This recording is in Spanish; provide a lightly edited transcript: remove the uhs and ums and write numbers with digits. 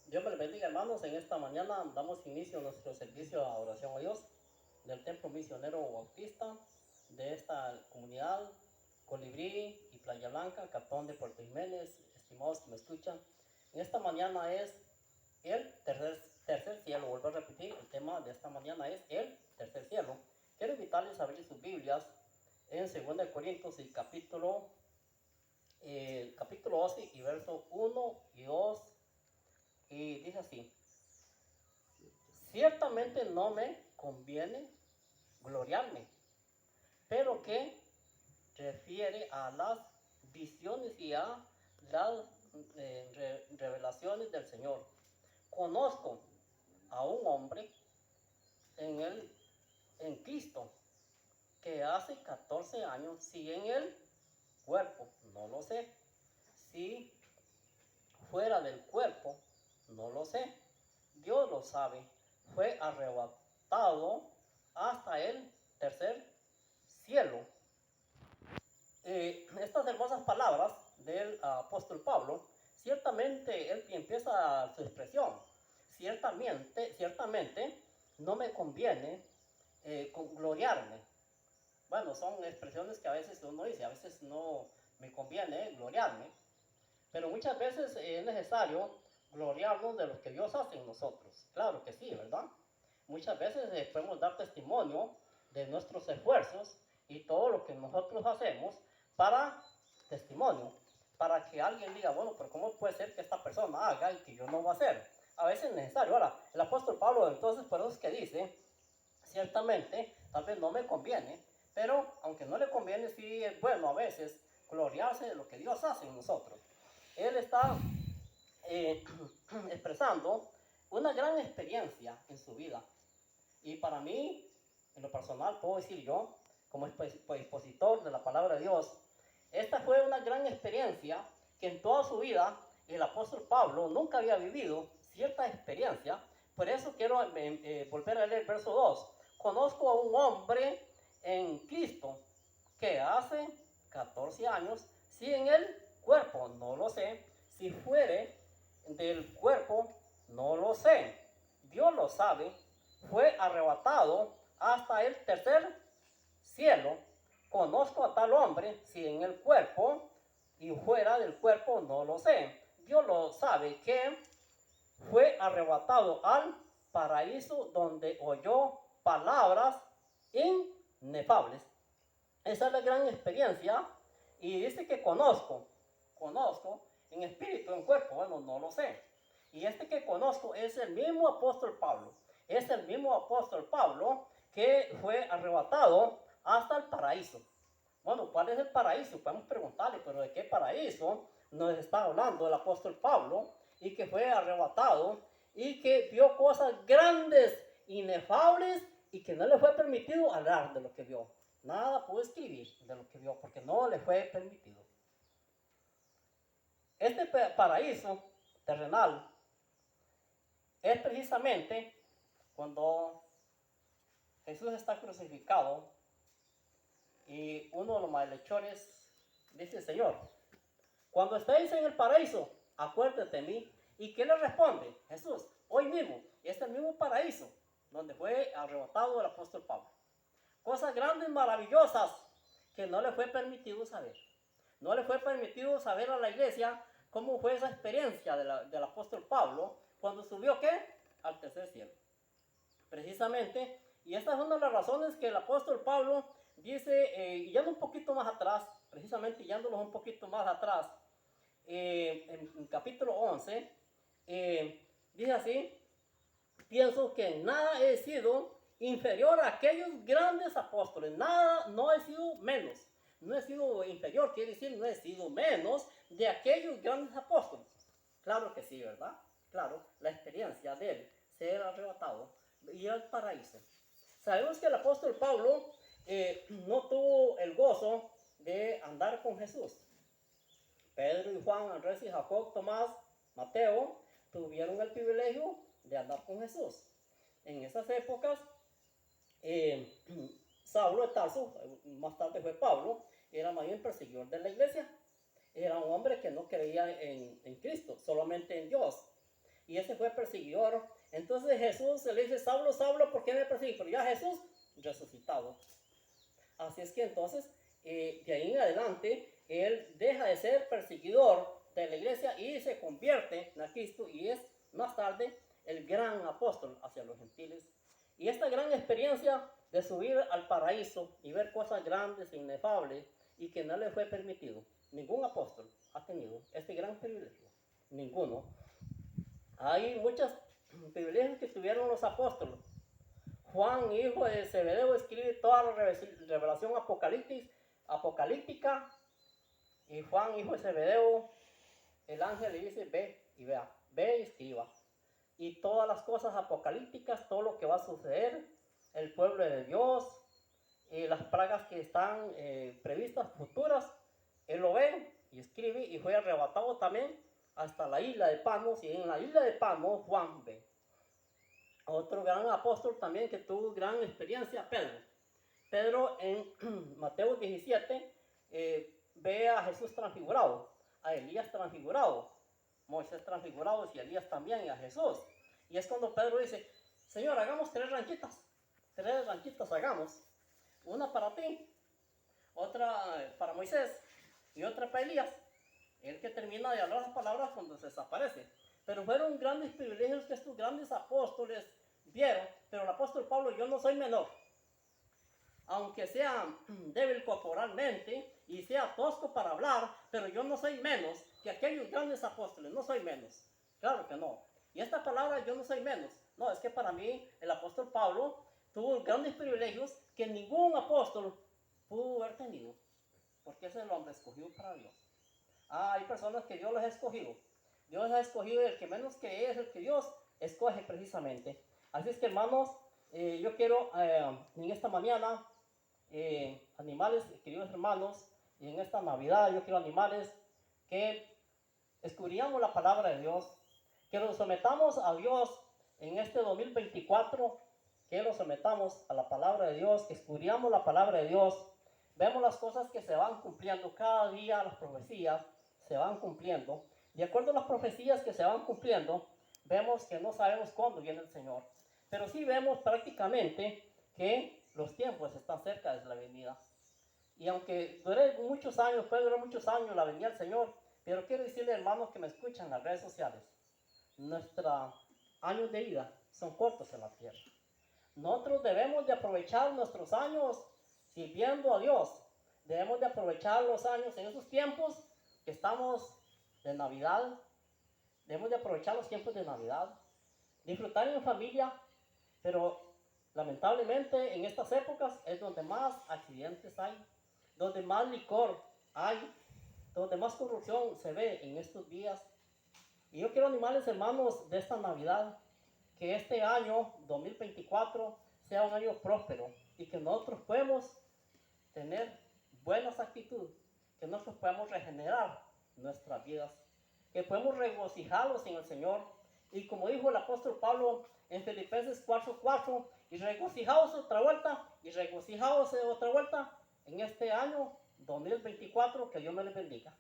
Dios me les bendiga, hermanos. En esta mañana damos inicio a nuestro servicio a oración a Dios del Templo Misionero Bautista de esta comunidad, Colibrí y Playa Blanca, Cantón de Puerto Jiménez, estimados que me escuchan. En esta mañana es el tercer cielo. Vuelvo a repetir, el tema de esta mañana es el tercer cielo. Quiero invitarles a abrir sus Biblias en 2 Corintios y capítulo 12 y verso 1 y 2. Y dice así: ciertamente no me conviene gloriarme, pero que refiere a las visiones y a las revelaciones del Señor. Conozco a un hombre en Cristo que hace 14 años, si en el cuerpo, no lo sé, si fuera del cuerpo, no lo sé, Dios lo sabe, fue arrebatado hasta el tercer cielo. Estas hermosas palabras del apóstol Pablo, ciertamente él empieza su expresión, ciertamente no me conviene gloriarme. Bueno, son expresiones que a veces uno dice, a veces no me conviene gloriarme, pero muchas veces es necesario gloriarnos de lo que Dios hace en nosotros. Claro que sí, ¿verdad? Muchas veces podemos dar testimonio de nuestros esfuerzos y todo lo que nosotros hacemos para testimonio, para que alguien diga, bueno, pero ¿cómo puede ser que esta persona haga y que yo no voy a hacer? A veces es necesario. Ahora, el apóstol Pablo entonces por eso es que dice, ciertamente, tal vez no me conviene, pero aunque no le conviene, sí es bueno a veces gloriarse de lo que Dios hace en nosotros. Él está expresando una gran experiencia en su vida. Y para mí, en lo personal, puedo decir yo, como expositor de la palabra de Dios, esta fue una gran experiencia que en toda su vida el apóstol Pablo nunca había vivido cierta experiencia. Por eso quiero volver a leer el verso 2. Conozco a un hombre en Cristo que hace 14 años, si en el cuerpo, no lo sé, si fuere del cuerpo, no lo sé, Dios lo sabe, fue arrebatado hasta el tercer cielo. Conozco a tal hombre, si en el cuerpo y fuera del cuerpo, no lo sé, Dios lo sabe, que fue arrebatado al paraíso donde oyó palabras inefables. Esa es la gran experiencia. Y dice que conozco en espíritu, en cuerpo, bueno, no lo sé. Y este que conozco es el mismo apóstol Pablo. Es el mismo apóstol Pablo que fue arrebatado hasta el paraíso. Bueno, ¿cuál es el paraíso? Podemos preguntarle, pero ¿de qué paraíso nos está hablando el apóstol Pablo? Y que fue arrebatado y que vio cosas grandes, inefables, y que no le fue permitido hablar de lo que vio. Nada pudo escribir de lo que vio porque no le fue permitido. Este paraíso terrenal es precisamente cuando Jesús está crucificado y uno de los malhechores dice: Señor, cuando estéis en el paraíso, acuérdate de mí. ¿Y qué le responde Jesús? Hoy mismo, este es el mismo paraíso donde fue arrebatado el apóstol Pablo. Cosas grandes, maravillosas, que no le fue permitido saber. No le fue permitido saber a la iglesia cómo fue esa experiencia del apóstol Pablo cuando subió, ¿qué? Al tercer cielo. Precisamente, y esta es una de las razones que el apóstol Pablo dice, yendo un poquito más atrás, precisamente yéndolos un poquito más atrás, en capítulo 11, dice así: pienso que en nada he sido inferior a aquellos grandes apóstoles, nada, no he sido menos, no he sido inferior, quiere decir no he sido menos de aquellos grandes apóstoles. Claro que sí, ¿verdad? Claro, la experiencia de él, ser arrebatado y ir al paraíso. Sabemos que el apóstol Pablo no tuvo el gozo de andar con Jesús. Pedro y Juan, Andrés y Jacob, Tomás, Mateo, tuvieron el privilegio de andar con Jesús. En esas épocas, Saulo de Tarso, más tarde fue Pablo, era más bien perseguidor de la iglesia. Era un hombre que no creía en Cristo, solamente en Dios. Y y ese fue perseguidor. Entonces Jesús le dice, Saulo, Saulo, ¿por qué me persigues? Pero ya Jesús resucitado. Así es que entonces, de ahí en adelante, él deja de ser perseguidor de la iglesia y se convierte en Cristo y es más tarde el gran apóstol hacia los gentiles. Y esta gran experiencia de subir al paraíso y ver cosas grandes e inefables y que no le fue permitido. Ningún apóstol ha tenido este gran privilegio. Ninguno. Hay muchos privilegios que tuvieron los apóstoles. Juan, hijo de Zebedeo, escribe toda la revelación apocalíptica. Y Juan, hijo de Zebedeo, el ángel le dice, ve y vea, ve y escriba. Y todas las cosas apocalípticas, todo lo que va a suceder, el pueblo de Dios, las plagas que están previstas, futuras, él lo ve y escribe y fue arrebatado también hasta la isla de Patmos, y en la isla de Patmos Juan ve. Otro gran apóstol también que tuvo gran experiencia, Pedro. Pedro en Mateo 17 ve a Jesús transfigurado, a Elías transfigurado, Moisés transfigurado y Elías también, y a Jesús. Y es cuando Pedro dice, Señor, hagamos 3 ranchitas hagamos. Una para ti, otra para Moisés y otra para Elías. El que termina de hablar las palabras cuando se desaparece. Pero fueron grandes privilegios que estos grandes apóstoles vieron. Pero el apóstol Pablo, yo no soy menor. Aunque sea débil corporalmente y sea tosco para hablar, pero yo no soy menos que aquellos grandes apóstoles, no soy menos. Claro que no. Y esta palabra, yo no soy menos. No, es que para mí el apóstol Pablo tuvo grandes privilegios que ningún apóstol pudo haber tenido, porque ese es el hombre escogido para Dios. Hay personas que Dios les ha escogido. Dios ha escogido, el que menos que es el que Dios escoge precisamente. Así es que, hermanos, yo quiero en esta mañana, animales, queridos hermanos, y en esta Navidad yo quiero animales que descubramos la palabra de Dios, que nos sometamos a Dios en este 2024, que nos sometamos a la palabra de Dios, que descubramos la palabra de Dios. Vemos las cosas que se van cumpliendo cada día, las profecías se van cumpliendo. De acuerdo a las profecías que se van cumpliendo, vemos que no sabemos cuándo viene el Señor. Pero sí vemos prácticamente que los tiempos están cerca de la venida. Y aunque dure muchos años, puede durar muchos años la venida del Señor, pero quiero decirle, hermanos, que me escuchan en las redes sociales, nuestros años de vida son cortos en la tierra. Nosotros debemos de aprovechar nuestros años sirviendo a Dios. Debemos de aprovechar los años en esos tiempos que estamos de Navidad. Debemos de aprovechar los tiempos de Navidad, disfrutar en familia, pero lamentablemente en estas épocas es donde más accidentes hay, donde más licor hay, donde más corrupción se ve en estos días. Y yo quiero animarles, hermanos, de esta Navidad, que este año 2024 sea un año próspero y que nosotros podemos tener buenas actitudes, que nosotros podemos regenerar nuestras vidas, que podemos regocijarnos en el Señor. Y como dijo el apóstol Pablo en Filipenses 4:4, y regocijaos otra vuelta, y regocijaos otra vuelta en este año 2024, que Dios me les bendiga.